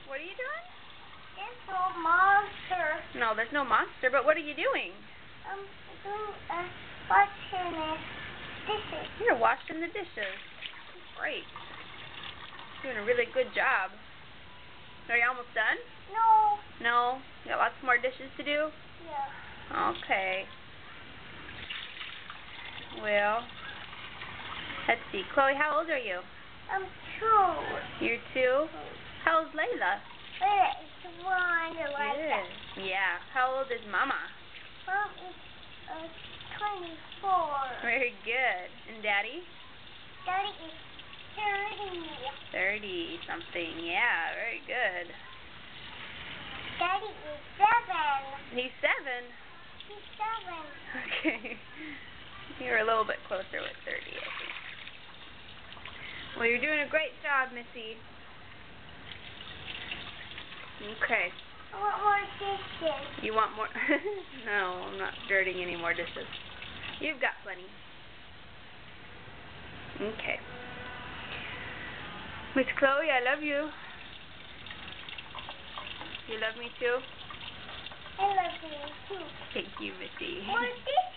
What are you doing? It's a monster. No, there's no monster, but what are you doing? I'm doing washing it dishes. You're washing the dishes. Great. Doing a really good job. Are you almost done? No. No? You got lots more dishes to do? Yeah. Okay. Well, let's see. Chloe, how old are you? I'm 2. You're 2? How old's Layla? It's 1 like that. Yeah. How old is Mama? Mom is 24. Very good. And Daddy? Daddy is 30. 30 something. Yeah, very good. Daddy is 7. He's 7? He's 7. Okay. You're a little bit closer with 30, I think. Well, you're doing a great job, Missy. Okay. I want more dishes. You want more? No, I'm not dirtying any more dishes. You've got plenty. Okay. Miss Chloe, I love you. You love me too? I love you too. Thank you, Missy. More dishes.